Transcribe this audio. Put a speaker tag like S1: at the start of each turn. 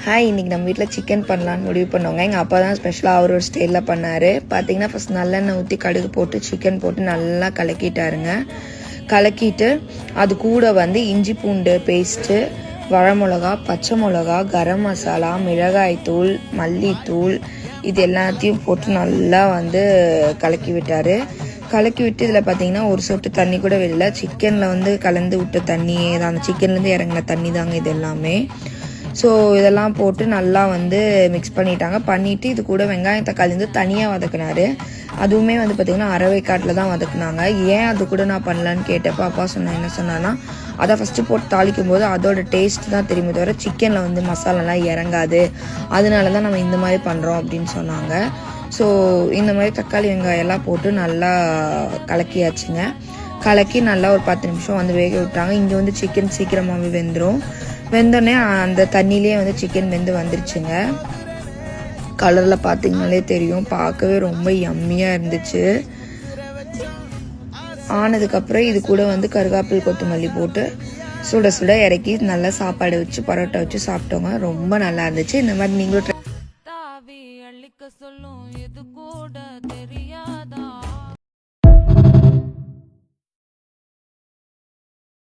S1: Hi, இன்றைக்கி நம்ம வீட்டில் சிக்கன் பண்ணலான்னு முடிவு பண்ணோங்க. எங்கள் அப்பா தான் ஸ்பெஷலாக அவர் ஒரு ஸ்டைலில் பண்ணார். பார்த்தீங்கன்னா ஃபஸ்ட் நல்லெண்ணெய் ஊற்றி கடுகு போட்டு சிக்கன் போட்டு நல்லா கலக்கிட்டாருங்க. கலக்கிட்டு அது கூட வந்து இஞ்சி பூண்டு பேஸ்ட்டு, வரமிளகா, பச்சை மிளகா, கரம் மசாலா, மிளகாய்த்தூள், மல்லித்தூள் இது எல்லாத்தையும் போட்டு நல்லா வந்து கலக்கி விட்டார். கலக்கி விட்டு இதில் பார்த்தீங்கன்னா ஒரு சொட்டு தண்ணி கூட வெளில, சிக்கனில் வந்து கலந்து விட்ட தண்ணியே தான், அந்த சிக்கன்லேருந்து இறங்கின தண்ணி தாங்க இது எல்லாமே. ஸோ இதெல்லாம் போட்டு நல்லா வந்து மிக்ஸ் பண்ணிவிட்டு இது கூட வெங்காயம் தக்காளி வந்து தனியாக வதக்குனார். அதுவுமே வந்து பார்த்திங்கன்னா அரவைக்காட்டில் தான் வதக்குனாங்க. ஏன் அது கூட நான் பண்ணலான்னு கேட்டப்போ அப்பா என்ன சொன்னான்னா, அதை ஃபஸ்ட்டு போட்டு தாளிக்கும் போது அதோட டேஸ்ட் தான் தெரியுமே தவிர சிக்கனில் வந்து மசாலாலாம் இறங்காது, அதனால தான் நம்ம இந்த மாதிரி பண்ணுறோம் அப்படின்னு சொன்னாங்க. ஸோ இந்த மாதிரி தக்காளி வெங்காயம் எல்லாம் போட்டு நல்லா கலக்கியாச்சுங்க. கலக்கி நல்லா ஒரு 10 நிமிஷம் வந்து வேக விட்டாங்க. இங்கே வந்து சிக்கன் சீக்கிரமாகவே வெந்தோடனே அந்த தண்ணியிலே வந்து சிக்கன் வெந்து வந்துருச்சுங்க. கலரில் பார்த்தீங்கனாலே தெரியும், பார்க்கவே ரொம்ப யம்மியாக இருந்துச்சு. ஆனதுக்கப்புறம் இது கூட வந்து கருவேப்பிலை கொத்தமல்லி போட்டு சுட சுட இறக்கி நல்லா சாப்பாடு வச்சு பரோட்டா வச்சு சாப்பிட்டோங்க. ரொம்ப நல்லா இருந்துச்சு. இந்த மாதிரி நீங்களும்
S2: சொல்லும் இது கூட தெரியாதா?